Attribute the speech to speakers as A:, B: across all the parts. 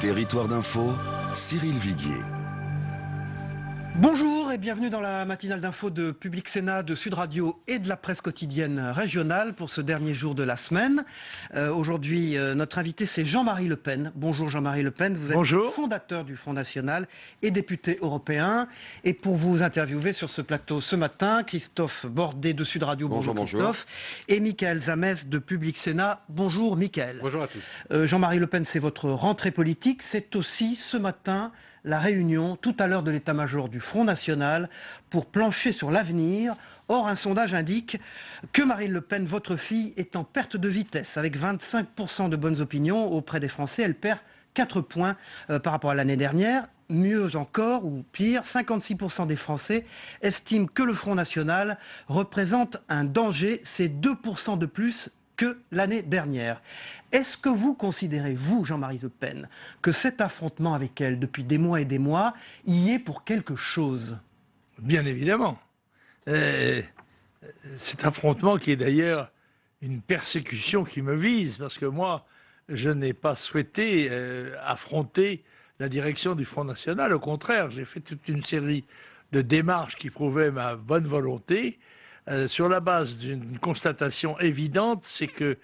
A: Territoire d'info, Cyril Viguier.
B: Bonjour et bienvenue dans la matinale d'info de Public Sénat, de Sud Radio et de la presse quotidienne régionale pour ce dernier jour de la semaine. Aujourd'hui, notre invité c'est Jean-Marie Le Pen. Bonjour Jean-Marie Le Pen, vous êtes fondateur du Front National et député européen. Et pour vous interviewer sur ce plateau ce matin, Christophe Bordet de Sud Radio, bonjour Christophe, et Michael Zamès de Public Sénat, bonjour Michael.
C: Bonjour à tous.
B: Jean-Marie Le Pen, c'est votre rentrée politique, c'est aussi ce matin la réunion tout à l'heure de l'état-major du Front National pour plancher sur l'avenir. Or, un sondage indique que Marine Le Pen, votre fille, est en perte de vitesse. Avec 25% de bonnes opinions auprès des Français, elle perd 4 points par rapport à l'année dernière. Mieux encore, ou pire, 56% des Français estiment que le Front National représente un danger. C'est 2% de plus que l'année dernière. Est-ce que vous considérez, vous, Jean-Marie Le Pen, que cet affrontement avec elle, depuis des mois et des mois, y est pour quelque chose?
D: Bien évidemment. Cet affrontement qui est d'ailleurs une persécution qui me vise, parce que moi, je n'ai pas souhaité affronter la direction du Front National. Au contraire, j'ai fait toute une série de démarches qui prouvaient ma bonne volonté, sur la base d'une constatation évidente, c'est que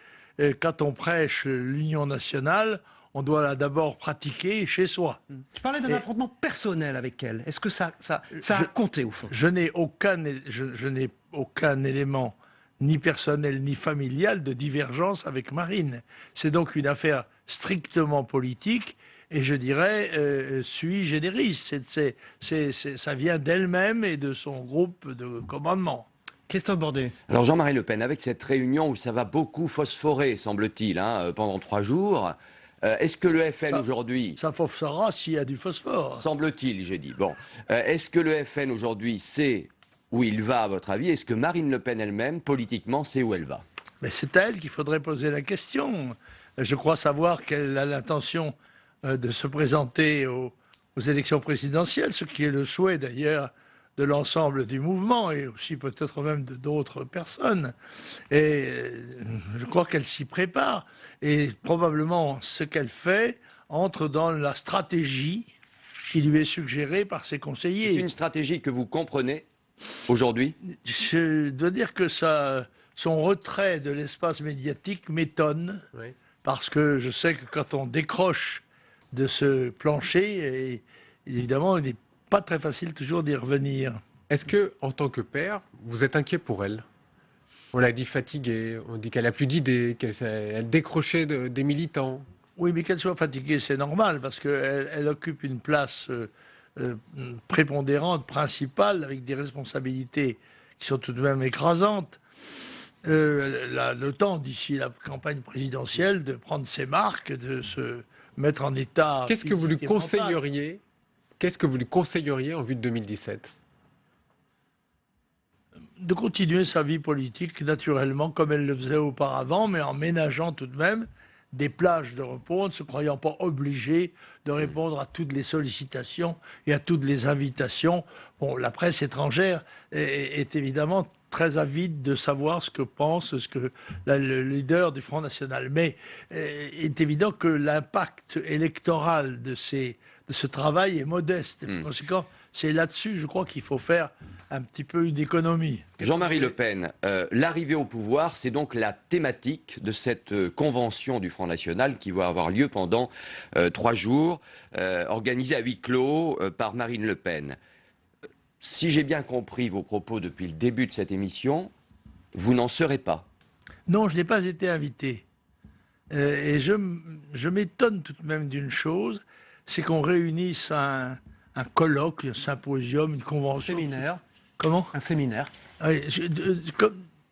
D: quand on prêche l'union nationale, on doit la d'abord pratiquer chez soi.
B: Je parlais d'un affrontement personnel avec elle. Est-ce que ça a compté au fond?
D: Je n'ai aucun élément, ni personnel ni familial, de divergence avec Marine. C'est donc une affaire strictement politique. Et je dirais, sui generis, ça vient d'elle-même et de son groupe de commandement.
B: Christophe Bordet.
E: Alors Jean-Marie Le Pen, avec cette réunion où ça va beaucoup phosphorer, semble-t-il, pendant 3 jours, est-ce que le FN aujourd'hui...
D: Ça phosphorera s'il y a du phosphore.
E: Semble-t-il, j'ai dit. Bon, est-ce que le FN aujourd'hui sait où il va, à votre avis? Est-ce que Marine Le Pen elle-même, politiquement, sait où elle va?
D: Mais c'est à elle qu'il faudrait poser la question. Je crois savoir qu'elle a l'intention de se présenter aux élections présidentielles, ce qui est le souhait d'ailleurs de l'ensemble du mouvement et aussi peut-être même de d'autres personnes. Et je crois qu'elle s'y prépare. Et probablement ce qu'elle fait entre dans la stratégie qui lui est suggérée par ses conseillers.
E: C'est une stratégie que vous comprenez aujourd'hui?
D: Je dois dire que son retrait de l'espace médiatique m'étonne, oui. Parce que je sais que quand on décroche de ce plancher, et évidemment, il n'est pas très facile toujours d'y revenir.
C: Est-ce que, en tant que père, vous êtes inquiet pour elle? On l'a dit fatiguée, on dit qu'elle a plus d'idées, qu'elle décrochait des militants.
D: Oui, mais qu'elle soit fatiguée, c'est normal, parce qu'elle occupe une place prépondérante, principale, avec des responsabilités qui sont tout de même écrasantes. Le temps, d'ici la campagne présidentielle, de prendre ses marques, de se mettre en état.
C: Qu'est-ce que vous lui conseilleriez? Qu'est-ce que vous lui conseilleriez en vue de 2017?
D: De continuer sa vie politique naturellement comme elle le faisait auparavant, mais en ménageant tout de même des plages de repos, ne se croyant pas obligée de répondre à toutes les sollicitations et à toutes les invitations. Bon, la presse étrangère est évidemment très avide de savoir ce que pense le leader du Front National. Mais il est évident que l'impact électoral de ce travail est modeste. Par conséquent, c'est là-dessus, je crois, qu'il faut faire un petit peu une économie.
E: Jean-Marie Le Pen, l'arrivée au pouvoir, c'est donc la thématique de cette convention du Front National qui va avoir lieu pendant 3 jours, organisée à huis clos par Marine Le Pen. Si j'ai bien compris vos propos depuis le début de cette émission, vous n'en serez pas.
D: Non, je n'ai pas été invité. Et je m'étonne tout de même d'une chose, c'est qu'on réunisse un colloque, un symposium, une convention.
B: Un séminaire.
D: Comment?
B: Un séminaire.
D: Oui,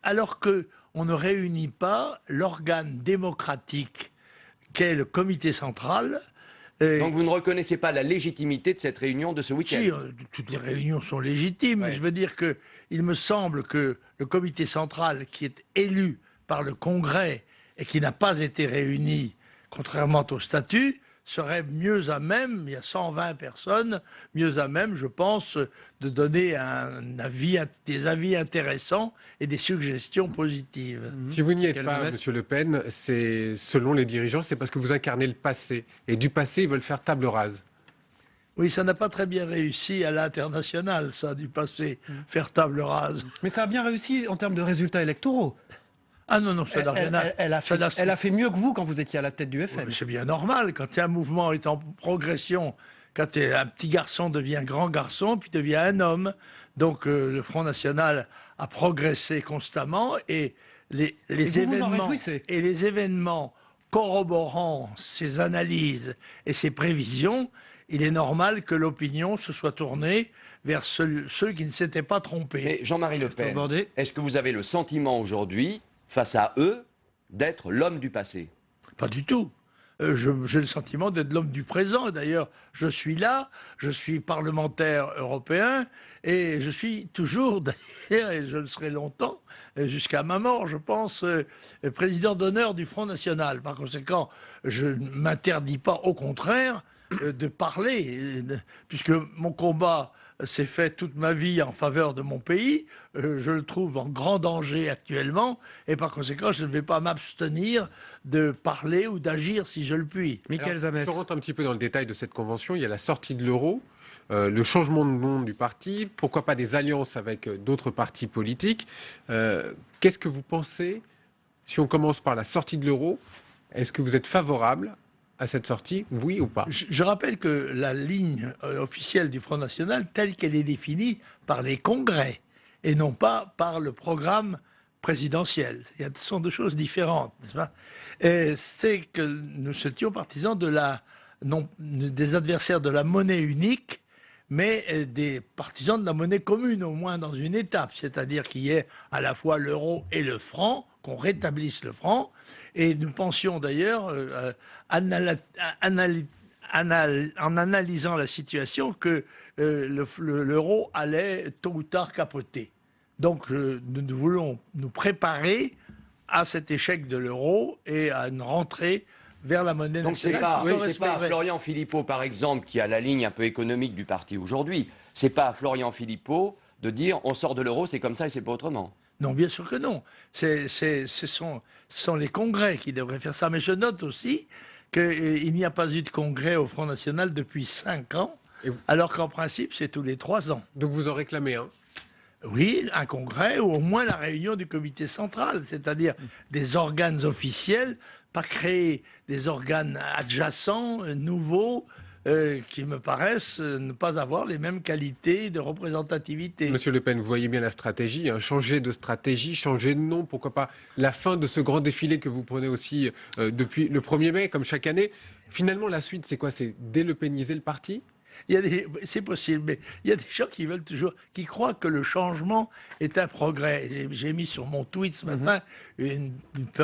D: alors qu'on ne réunit pas l'organe démocratique qu'est le comité central.
E: Donc vous ne reconnaissez pas la légitimité de cette réunion de ce week-end?
D: Si, toutes les réunions sont légitimes. Ouais. Je veux dire qu'il me semble que le comité central, qui est élu par le Congrès et qui n'a pas été réuni, contrairement au statut, serait mieux à même, il y a 120 personnes, mieux à même, je pense, de donner des avis intéressants et des suggestions positives.
C: Si vous n'y êtes
B: Quelles
C: pas,
B: adresses
C: Monsieur Le Pen, c'est selon les dirigeants, c'est parce que vous incarnez le passé. Et du passé, ils veulent faire table rase.
D: Oui, ça n'a pas très bien réussi à l'international, ça, du passé, faire table rase.
B: Mais ça a bien réussi en termes de résultats électoraux.
D: Ah non, non, ça n'a rien à...
B: Elle a fait mieux que vous quand vous étiez à la tête du
D: Oui,
B: FN.
D: mais c'est bien normal, quand un mouvement est en progression, quand un petit garçon devient grand garçon, puis devient un homme. Donc le Front National a progressé constamment et les
B: vous vous en réjouissez.
D: et les événements corroborant ces analyses et ces prévisions, il est normal que l'opinion se soit tournée vers ceux qui ne s'étaient pas trompés.
E: Mais Jean-Marie Le Pen,
B: Bordet.
E: est-ce que vous avez le sentiment aujourd'hui, face à eux, d'être l'homme du passé?
D: Pas du tout. J'ai le sentiment d'être l'homme du présent. D'ailleurs, je suis là, je suis parlementaire européen et je suis toujours, d'ailleurs, et je le serai longtemps, jusqu'à ma mort, je pense, président d'honneur du Front National. Par conséquent, je ne m'interdis pas, au contraire, de parler, puisque mon combat s'est fait toute ma vie en faveur de mon pays. Je le trouve en grand danger actuellement et par conséquent, je ne vais pas m'abstenir de parler ou d'agir si je le puis.
B: Michael Zamès.
C: Je rentre un petit peu dans le détail de cette convention. Il y a la sortie de l'euro, le changement de nom du parti, pourquoi pas des alliances avec d'autres partis politiques. Qu'est-ce que vous pensez, si on commence par la sortie de l'euro, est-ce que vous êtes favorable à cette sortie, oui ou pas?
D: Je rappelle que la ligne officielle du Front National, telle qu'elle est définie par les congrès et non pas par le programme présidentiel, ce sont deux choses différentes, n'est-ce pas? C'est que nous étions partisans des adversaires de la monnaie unique, mais des partisans de la monnaie commune, au moins dans une étape, c'est-à-dire qu'il y ait à la fois l'euro et le franc, qu'on rétablisse le franc, et nous pensions d'ailleurs, en analysant la situation, que l'euro allait tôt ou tard capoter. Donc nous voulons nous préparer à cet échec de l'euro et à une rentrée vers la monnaie
E: Donc c'est
D: nationale.
E: pas Florian Philippot, par exemple, qui a la ligne un peu économique du parti aujourd'hui. C'est pas à Florian Philippot de dire on sort de l'euro, c'est comme ça et c'est pas autrement.
D: Non, bien sûr que non. Ce sont les congrès qui devraient faire ça. Mais je note aussi qu'il n'y a pas eu de congrès au Front National depuis 5 ans, alors qu'en principe, c'est tous les 3 ans.
C: Donc vous en réclamez un?
D: Oui, un congrès ou au moins la réunion du comité central, c'est-à-dire des organes officiels, pas créer des organes adjacents, nouveaux, qui me paraissent ne pas avoir les mêmes qualités de représentativité.
C: Monsieur Le Pen, vous voyez bien la stratégie, hein, changer de stratégie, changer de nom, pourquoi pas la fin de ce grand défilé que vous prenez aussi depuis le 1er mai, comme chaque année. Finalement, la suite, c'est quoi? C'est délepéniser le parti?
D: C'est possible, mais il y a des gens qui veulent toujours, qui croient que le changement est un progrès. J'ai mis sur mon tweet ce matin une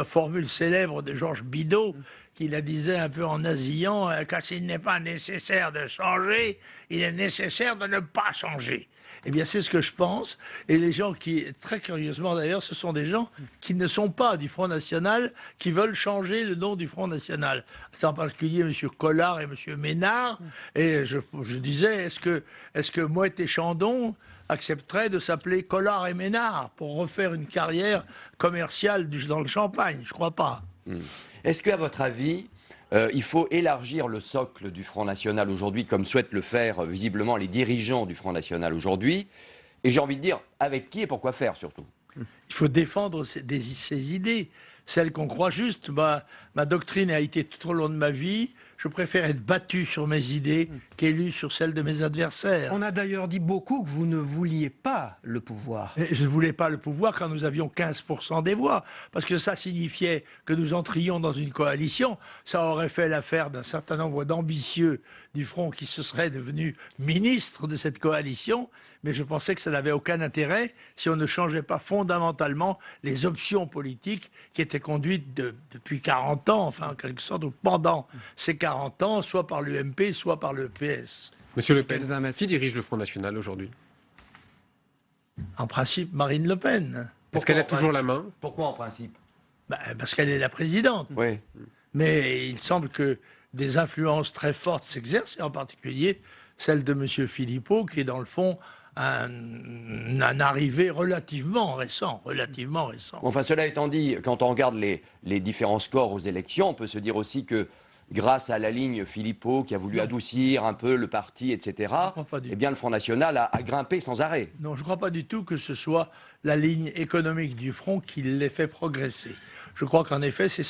D: formule célèbre de Georges Bidault qui la disait un peu en nasillant, quand il n'est pas nécessaire de changer, il est nécessaire de ne pas changer. Eh bien, c'est ce que je pense. Et les gens qui, très curieusement d'ailleurs, ce sont des gens qui ne sont pas du Front National, qui veulent changer le nom du Front National. C'est en particulier M. Collard et M. Ménard. Et je disais, est-ce que Mouette et Chandon accepteraient de s'appeler Collard et Ménard pour refaire une carrière commerciale dans le Champagne? Je ne crois pas.
E: Est-ce qu'à votre avis, il faut élargir le socle du Front National aujourd'hui, comme souhaitent le faire visiblement les dirigeants du Front National aujourd'hui? Et j'ai envie de dire, avec qui et pourquoi faire surtout?
D: Il faut défendre ses idées, celles qu'on croit justes. Ma doctrine a été tout au long de ma vie, je préfère être battu sur mes idées qu'élu sur celles de mes adversaires.
B: On a d'ailleurs dit beaucoup que vous ne vouliez pas le pouvoir.
D: Et je ne voulais pas le pouvoir quand nous avions 15% des voix, parce que ça signifiait que nous entrions dans une coalition. Ça aurait fait l'affaire d'un certain nombre d'ambitieux du Front qui se seraient devenus ministres de cette coalition, mais je pensais que ça n'avait aucun intérêt si on ne changeait pas fondamentalement les options politiques qui étaient conduites depuis 40 ans, enfin en quelque sorte, ou pendant ces 40 ans, soit par l'UMP, soit par le PS.
C: Monsieur Le Pen, qui dirige le Front National aujourd'hui?
D: En principe, Marine Le Pen.
C: Est-ce qu'elle a toujours la main?
E: Pourquoi en principe?
D: Parce qu'elle est la présidente.
E: Oui.
D: Mais il semble que des influences très fortes s'exercent, et en particulier celle de M. Philippot, qui est dans le fond un arrivé relativement récent.
E: Enfin, cela étant dit, quand on regarde les différents scores aux élections, on peut se dire aussi que grâce à la ligne Philippot qui a voulu adoucir un peu le parti, etc., eh bien, le Front National a grimpé sans arrêt.
D: Non, je ne crois pas du tout que ce soit la ligne économique du Front qui l'ait fait progresser. Je crois qu'en effet, c'est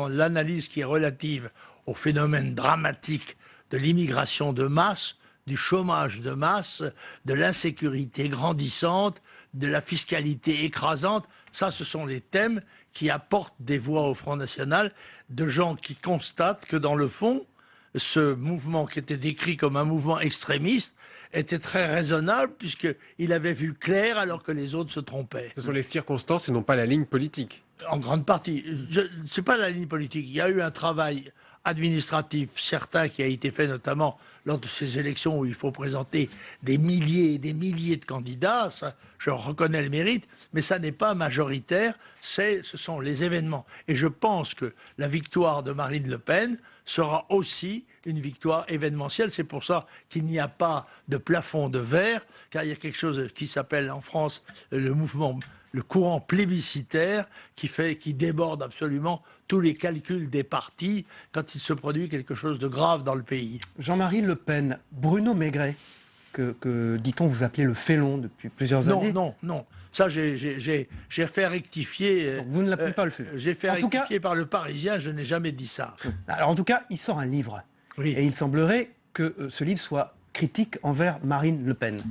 D: l'analyse qui est relative au phénomène dramatique de l'immigration de masse, du chômage de masse, de l'insécurité grandissante, de la fiscalité écrasante. Ça, ce sont les thèmes qui apportent des voix au Front National, de gens qui constatent que dans le fond, ce mouvement qui était décrit comme un mouvement extrémiste était très raisonnable puisqu'il avait vu clair alors que les autres se trompaient.
C: Ce sont les circonstances et non pas la ligne politique.
D: En grande partie. Ce n'est pas la ligne politique. Il y a eu un travail administratif certain qui a été fait notamment lors de ces élections où il faut présenter des milliers et des milliers de candidats. Ça, je reconnais le mérite, mais ça n'est pas majoritaire. Ce sont les événements. Et je pense que la victoire de Marine Le Pen sera aussi une victoire événementielle. C'est pour ça qu'il n'y a pas de plafond de verre, car il y a quelque chose qui s'appelle en France le courant plébiscitaire qui déborde absolument tous les calculs des partis quand il se produit quelque chose de grave dans le pays.
B: Jean-Marie Le Pen, Bruno Maigret, que dit-on vous appelez le félon depuis plusieurs années.
D: Non. Ça, j'ai fait rectifier.
B: Donc vous ne l'appelez pas le félon.
D: J'ai fait rectifier par le Parisien, je n'ai jamais dit ça.
B: Alors en tout cas, il sort un livre.
D: Oui.
B: Et il semblerait que ce livre soit critique envers Marine Le Pen.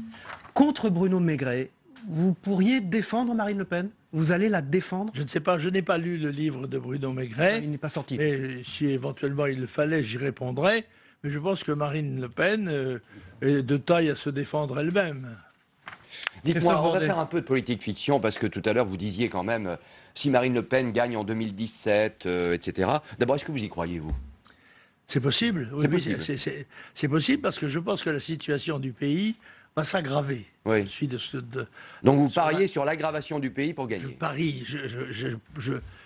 B: Contre Bruno Maigret, vous pourriez défendre Marine Le Pen? Vous allez la défendre?
D: Je ne sais pas, je n'ai pas lu le livre de Bruno Maigret.
B: Il n'est pas sorti.
D: Mais si éventuellement il le fallait, j'y répondrais. Mais je pense que Marine Le Pen est de taille à se défendre elle-même.
E: Dites-moi, on va faire un peu de politique fiction, parce que tout à l'heure vous disiez quand même, si Marine Le Pen gagne en 2017, etc. D'abord, est-ce que vous y croyez, vous?
D: C'est possible.
E: C'est possible.
D: C'est possible parce que je pense que la situation du pays va s'aggraver.
E: Oui. Donc vous pariez sur l'aggravation du pays pour gagner?
D: Je parie,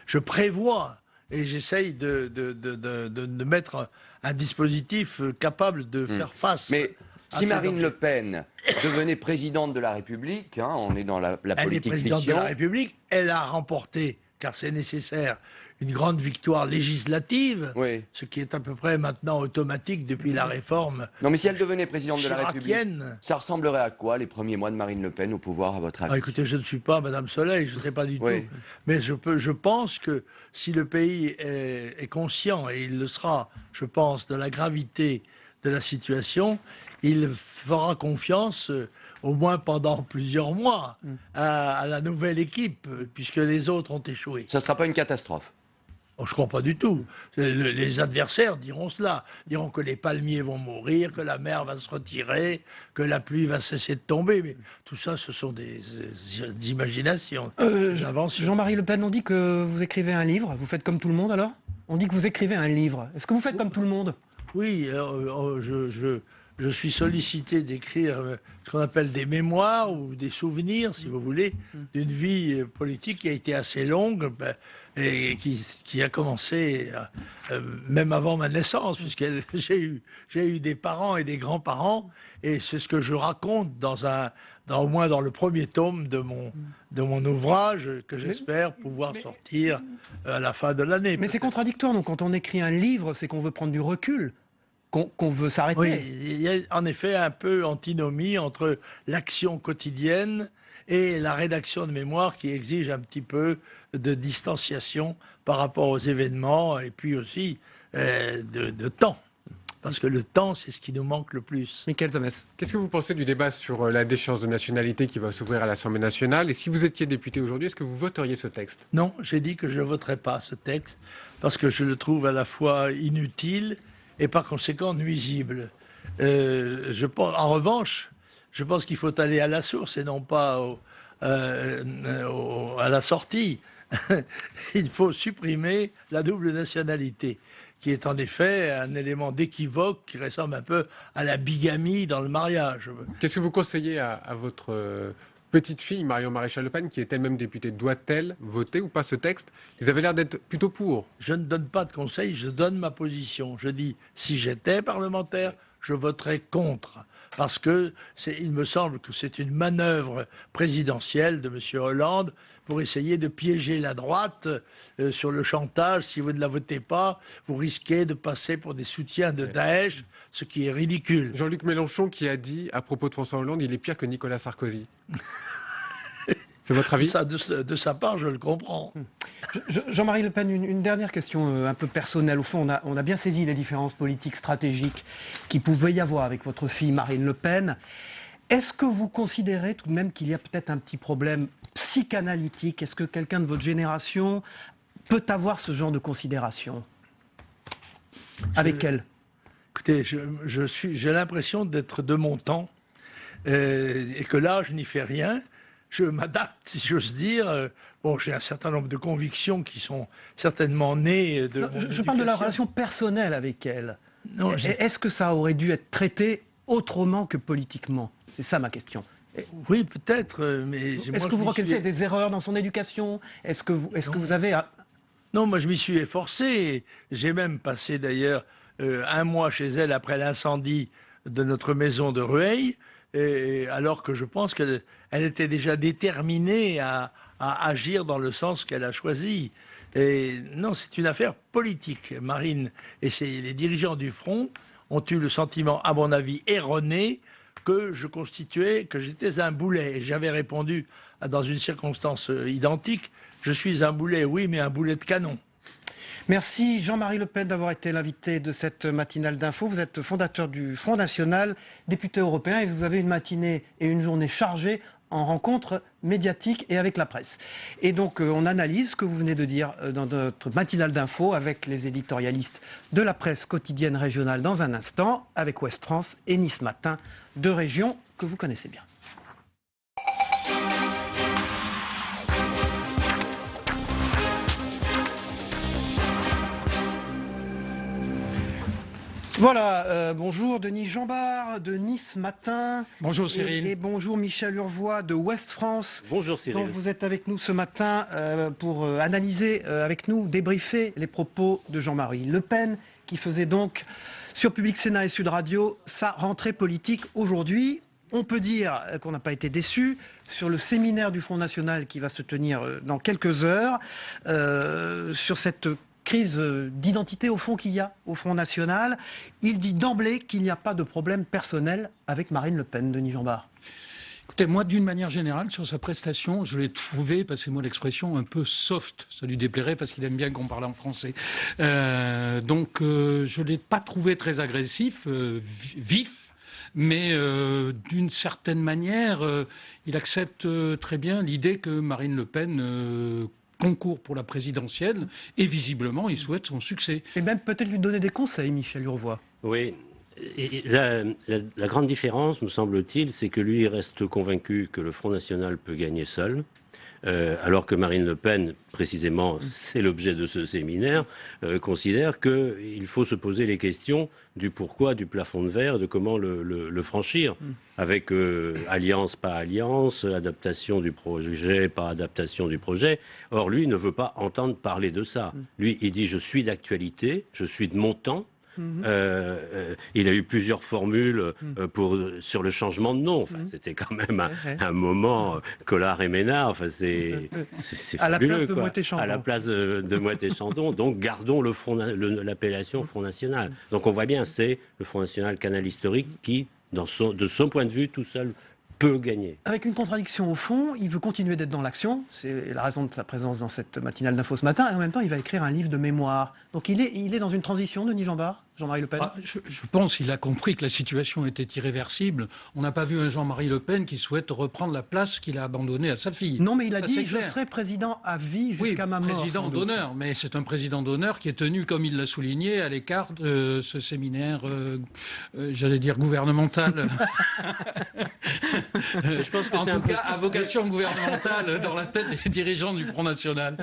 D: je prévois et j'essaye de mettre un dispositif capable de faire face.
E: Mais si Marine Le Pen devenait présidente de la République, hein, on est dans la politique fiction.
D: Elle est présidente de la République, elle a remporté, car c'est nécessaire, une grande victoire législative,
E: oui,
D: ce qui est à peu près maintenant automatique depuis la réforme.
E: Non, mais si elle devenait présidente de la République,
D: chiracienne,
E: ça ressemblerait à quoi les premiers mois de Marine Le Pen au pouvoir, à votre avis?
D: écoutez, je ne suis pas Madame Soleil, je ne sais pas du
E: Oui.
D: tout. Mais je pense que si le pays est conscient, et il le sera, je pense, de la gravité de la situation, il fera confiance, au moins pendant plusieurs mois, à la nouvelle équipe, puisque les autres ont échoué.
E: Ça ne sera pas une catastrophe?
D: Oh, je ne crois pas du tout. Les adversaires diront cela. Diront que les palmiers vont mourir, que la mer va se retirer, que la pluie va cesser de tomber. Mais tout ça, ce sont des imaginations, des inventions.
B: Jean-Marie Le Pen, on dit que vous écrivez un livre. Vous faites comme tout le monde alors? On dit que vous écrivez un livre. Est-ce que vous faites comme tout le monde?
D: Oui, je suis sollicité d'écrire ce qu'on appelle des mémoires ou des souvenirs, si vous voulez, d'une vie politique qui a été assez longue et qui a commencé même avant ma naissance, puisque j'ai eu des parents et des grands-parents, et c'est ce que je raconte au moins dans le premier tome de mon ouvrage, que j'espère pouvoir sortir à la fin de l'année.
B: Mais c'est contradictoire, donc quand on écrit un livre, c'est qu'on veut prendre du recul, qu'on veut s'arrêter.
D: Oui, il y a en effet un peu antinomie entre l'action quotidienne et la rédaction de mémoire qui exige un petit peu de distanciation par rapport aux événements et puis aussi de temps. Parce que le temps, c'est ce qui nous manque le plus.
B: Michael Zamès.
C: Qu'est-ce que vous pensez du débat sur la déchéance de nationalité qui va s'ouvrir à l'Assemblée nationale? Et si vous étiez député aujourd'hui, est-ce que vous voteriez ce texte?
D: Non, j'ai dit que je ne voterai pas ce texte parce que je le trouve à la fois inutile et par conséquent nuisible. En revanche, je pense qu'il faut aller à la source et non pas à la sortie. Il faut supprimer la double nationalité, qui est en effet un élément d'équivoque qui ressemble un peu à la bigamie dans le mariage.
C: Qu'est-ce que vous conseillez à votre petite fille, Marion Maréchal Le Pen, qui est elle-même députée, doit-elle voter ou pas ce texte? Ils avaient l'air d'être plutôt pour.
D: Je ne donne pas de conseils, je donne ma position. Je dis, si j'étais parlementaire, je voterais contre. Parce que il me semble que c'est une manœuvre présidentielle de M. Hollande pour essayer de piéger la droite sur le chantage. Si vous ne la votez pas, vous risquez de passer pour des soutiens de Daesh, ce qui est ridicule.
C: Jean-Luc Mélenchon qui a dit à propos de François Hollande, il est pire que Nicolas Sarkozy. C'est votre avis?
D: Ça, de sa part, je le comprends.
B: Jean-Marie Le Pen, une dernière question un peu personnelle. Au fond, on a bien saisi les différences politiques stratégiques qui pouvaient y avoir avec votre fille Marine Le Pen. Est-ce que vous considérez tout de même qu'il y a peut-être un petit problème psychanalytique? Est-ce que quelqu'un de votre génération peut avoir ce genre de considération? Avec elle?
D: Écoutez, j'ai l'impression d'être de mon temps et que là, je n'y fais rien. Je m'adapte, si j'ose dire. Bon, j'ai un certain nombre de convictions qui sont certainement nées de...
B: Je parle de la relation personnelle avec elle.
D: Non,
B: est-ce que ça aurait dû être traité autrement que politiquement? C'est ça ma question.
D: Oui, peut-être, mais...
B: Est-ce que vous reconnaissez des erreurs dans son éducation? Est-ce que vous avez...
D: Non, moi je m'y suis efforcé. J'ai même passé d'ailleurs un mois chez elle après l'incendie de notre maison de Rueil, alors que je pense qu'elle était déjà déterminée à agir dans le sens qu'elle a choisi. Et non, c'est une affaire politique. Marine et les dirigeants du Front ont eu le sentiment, à mon avis, erroné, que j'étais un boulet. Et j'avais répondu dans une circonstance identique, je suis un boulet, oui, mais un boulet de canon.
B: Merci Jean-Marie Le Pen d'avoir été l'invité de cette matinale d'info. Vous êtes fondateur du Front National, député européen, et vous avez une matinée et une journée chargées en rencontres médiatiques et avec la presse. Et donc on analyse ce que vous venez de dire dans notre matinale d'info avec les éditorialistes de la presse quotidienne régionale dans un instant, avec Ouest France et Nice Matin, deux régions que vous connaissez bien. Voilà, bonjour Denis Jambard de Nice Matin.
F: Bonjour Cyril.
B: Et bonjour Michel Urvois de Ouest France.
F: Bonjour Cyril.
B: Donc vous êtes avec nous ce matin pour analyser avec nous, débriefer les propos de Jean-Marie Le Pen qui faisait donc sur Public Sénat et Sud Radio sa rentrée politique aujourd'hui. On peut dire qu'on n'a pas été déçu sur le séminaire du Front National qui va se tenir dans quelques heures, sur cette crise d'identité au fond qu'il y a au Front National. Il dit d'emblée qu'il n'y a pas de problème personnel avec Marine Le Pen, Denis Jambard.
F: Écoutez, moi, d'une manière générale, sur sa prestation, je l'ai trouvé, passez-moi l'expression, un peu soft. Ça lui déplairait parce qu'il aime bien qu'on parle en français. Donc, je ne l'ai pas trouvé très agressif, vif, mais d'une certaine manière, il accepte très bien l'idée que Marine Le Pen concourt pour la présidentielle et visiblement, il souhaite son succès.
B: Et même peut-être lui donner des conseils, Michel Urvois.
G: Oui. Et la grande différence, me semble-t-il, c'est que lui reste convaincu que le Front National peut gagner seul, alors que Marine Le Pen, précisément, c'est l'objet de ce séminaire, considère qu'il faut se poser les questions du pourquoi du plafond de verre, de comment le franchir, avec alliance, pas alliance, adaptation du projet, pas adaptation du projet. Or, lui ne veut pas entendre parler de ça. Lui, il dit « je suis d'actualité, je suis de mon temps ». Il a eu plusieurs formules sur le changement de nom. Enfin, c'était quand même un moment Collard et Ménard. Enfin, c'est fabuleux. À la place de Moët-et-Chandon. Donc, gardons l'appellation Front National. Donc, on voit bien, c'est le Front National canal historique qui, de son point de vue, tout seul, peut gagner.
B: Avec une contradiction au fond, il veut continuer d'être dans l'action, c'est la raison de sa présence dans cette matinale d'info ce matin, et en même temps il va écrire un livre de mémoire. Donc il est dans une transition, Denis Jambard, Jean-Marie Le Pen.
F: Je pense qu'il a compris que la situation était irréversible. On n'a pas vu un Jean-Marie Le Pen qui souhaite reprendre la place qu'il a abandonnée à sa fille.
B: Non, mais il a dit « je serai président à vie jusqu'à ma mort ».
F: Président d'honneur, mais c'est un président d'honneur qui est tenu, comme il l'a souligné, à l'écart de ce séminaire, j'allais dire gouvernemental.
G: Je pense que
F: en tout cas, à vocation gouvernementale dans la tête des dirigeants du Front National.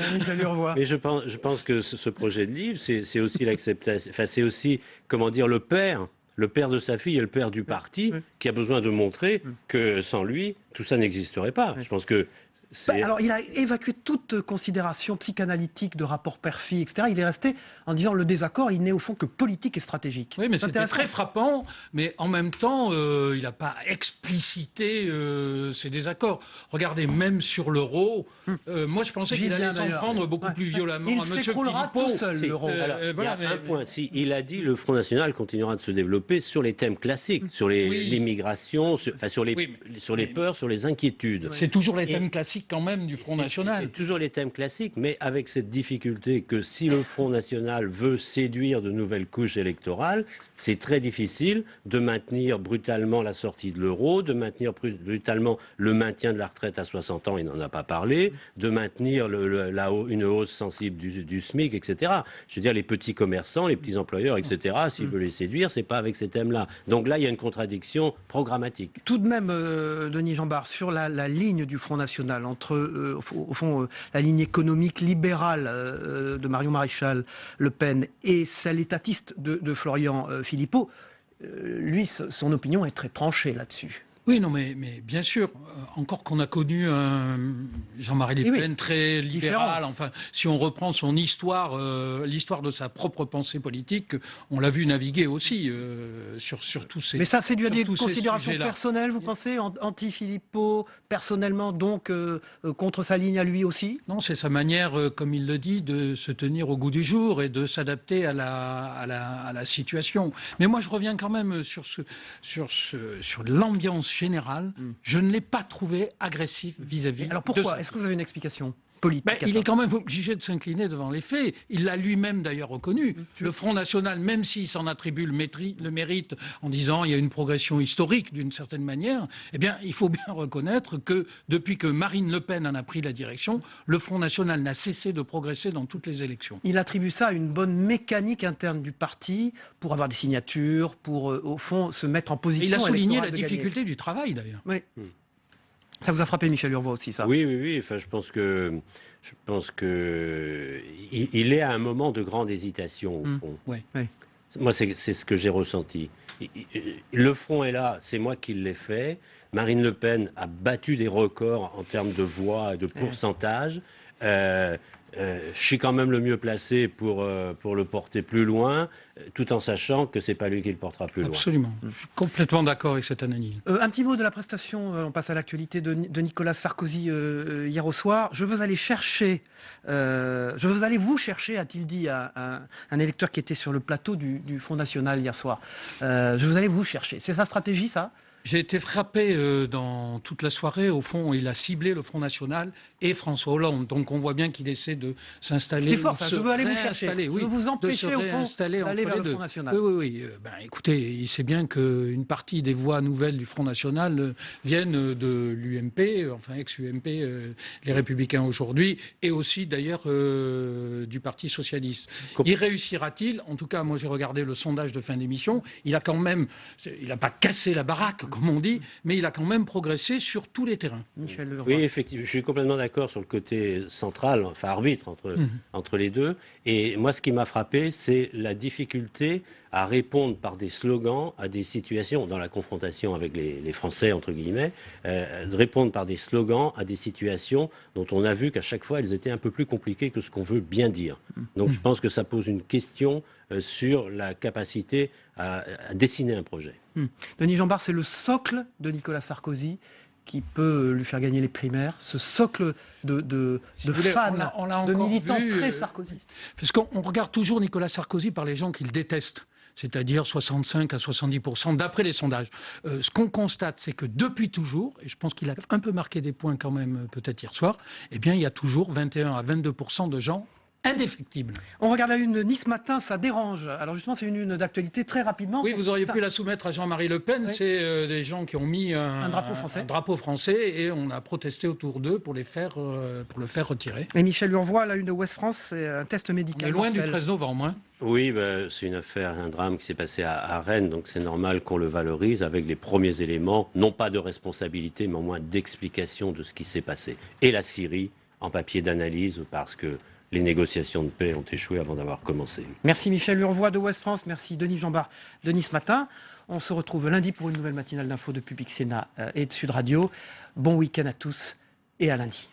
G: Mais je pense que ce projet de livre, c'est aussi l'acceptation, enfin c'est aussi, comment dire, le père le père de sa fille et le père du parti qui a besoin de montrer que sans lui, tout ça n'existerait pas. Je pense que
B: alors, il a évacué toute considération psychanalytique de rapport père-fille, etc. Il est resté en disant le désaccord, il n'est au fond que politique et stratégique.
F: Oui, mais c'était très frappant, mais en même temps, il n'a pas explicité ses désaccords. Regardez, même sur l'euro, moi je pensais qu'il allait s'en prendre beaucoup plus violemment à M. Philippot.
B: Tout seul, l'euro.
G: Il y a un point. Si, il a dit le Front National continuera de se développer sur les thèmes classiques, sur l'immigration, sur les peurs, sur les inquiétudes.
F: C'est toujours les thèmes classiques quand même du Front National.
G: C'est toujours les thèmes classiques, mais avec cette difficulté que si le Front National veut séduire de nouvelles couches électorales, c'est très difficile de maintenir brutalement la sortie de l'euro, de maintenir brutalement le maintien de la retraite à 60 ans, il n'en a pas parlé, de maintenir une hausse sensible du SMIC, etc. Je veux dire, les petits commerçants, les petits employeurs, etc., s'il veut les séduire, c'est pas avec ces thèmes-là. Donc là, il y a une contradiction programmatique.
B: Tout de même, Denis Jeanbart, sur la ligne du Front National, entre au fond, la ligne économique libérale de Marion Maréchal Le Pen et celle étatiste de Florian Philippot, lui, son opinion est très tranchée là-dessus.
F: Oui, non, mais bien sûr, encore qu'on a connu un Jean-Marie Le Pen très libéral, enfin, si on reprend son histoire, l'histoire de sa propre pensée politique, on l'a vu naviguer aussi sur tous ces.
B: Mais ça, c'est dû à des considérations personnelles, vous pensez, anti-Philippot, personnellement, donc contre sa ligne à lui aussi?
F: Non, c'est sa manière, comme il le dit, de se tenir au goût du jour et de s'adapter à la situation. Mais moi, je reviens quand même sur l'ambiance général, je ne l'ai pas trouvé agressif vis-à-vis.
B: Alors pourquoi? Est-ce que vous avez une explication politique?
F: Il est quand même obligé de s'incliner devant les faits. Il l'a lui-même d'ailleurs reconnu. Le Front National, même s'il s'en attribue le mérite en disant il y a une progression historique d'une certaine manière, eh bien, il faut bien reconnaître que depuis que Marine Le Pen en a pris la direction, le Front National n'a cessé de progresser dans toutes les élections.
B: Il attribue ça à une bonne mécanique interne du parti pour avoir des signatures, pour au fond se mettre en position.
F: Il a souligné la difficulté du travail d'ailleurs.
B: Oui. Ça vous a frappé, Michel Urvoas, aussi, ça?
G: Oui. Enfin, je pense que il est à un moment de grande hésitation, au fond.
F: Oui.
G: Moi, c'est ce que j'ai ressenti. Le front est là, c'est moi qui l'ai fait. Marine Le Pen a battu des records en termes de voix et de pourcentage. Je suis quand même le mieux placé pour le porter plus loin, tout en sachant que c'est pas lui qui le portera plus loin.
F: Absolument. Je suis complètement d'accord avec cette analyse.
B: Un petit mot de la prestation, on passe à l'actualité de Nicolas Sarkozy hier au soir. Je veux aller vous chercher, a-t-il dit à un électeur qui était sur le plateau du Front National hier soir. Je veux aller vous chercher. C'est sa stratégie, ça?
F: J'ai été frappé dans toute la soirée. Au fond, il a ciblé le Front National et François Hollande. Donc on voit bien qu'il essaie de s'installer.
B: C'est fort, ça. Je veux aller vous chercher.
F: Oui,
B: je veux vous empêcher, au fond, d'aller vers le Front National.
F: Oui. Écoutez, il sait bien qu'une partie des voix nouvelles du Front National viennent de l'UMP, enfin ex-UMP, les Républicains aujourd'hui, et aussi d'ailleurs du Parti Socialiste. Y réussira-t-il? En tout cas, moi j'ai regardé le sondage de fin d'émission. Il n'a pas cassé la baraque, comme on dit, mais il a quand même progressé sur tous les terrains.
B: Michel Leroy.
G: Oui, effectivement, je suis complètement d'accord sur le côté central, enfin arbitre entre les deux. Et moi, ce qui m'a frappé, c'est la difficulté à répondre par des slogans à des situations, dans la confrontation avec les Français, entre guillemets, de répondre par des slogans à des situations dont on a vu qu'à chaque fois, elles étaient un peu plus compliquées que ce qu'on veut bien dire. Donc je pense que ça pose une question sur la capacité à dessiner un projet.
B: Denis Jeanbart, c'est le socle de Nicolas Sarkozy qui peut lui faire gagner les primaires, ce socle de fans, de militants très sarkozystes.
F: Parce qu'on regarde toujours Nicolas Sarkozy par les gens qu'il déteste, c'est-à-dire 65 à 70% d'après les sondages. Ce qu'on constate, c'est que depuis toujours, et je pense qu'il a un peu marqué des points quand même peut-être hier soir, eh bien il y a toujours 21 à 22% de gens indéfectible.
B: On regarde la une Nice Matin, ça dérange. Alors justement, c'est une une d'actualité très rapidement.
F: Oui, vous auriez pu la soumettre à Jean-Marie Le Pen. Oui. C'est des gens qui ont mis un drapeau français et on a protesté autour d'eux pour le faire retirer.
B: Et Michel Urvoas, la une de Ouest France, c'est un test médical.
F: On est loin du 13 novembre. Hein.
G: Oui, c'est une affaire, un drame qui s'est passé à Rennes, donc c'est normal qu'on le valorise avec les premiers éléments, non pas de responsabilité, mais au moins d'explication de ce qui s'est passé. Et la Syrie, en papier d'analyse, parce que les négociations de paix ont échoué avant d'avoir commencé.
B: Merci Michel Urvois de Ouest France, merci Denis Jambard de Nice Matin. On se retrouve lundi pour une nouvelle matinale d'infos de Public Sénat et de Sud Radio. Bon week-end à tous et à lundi.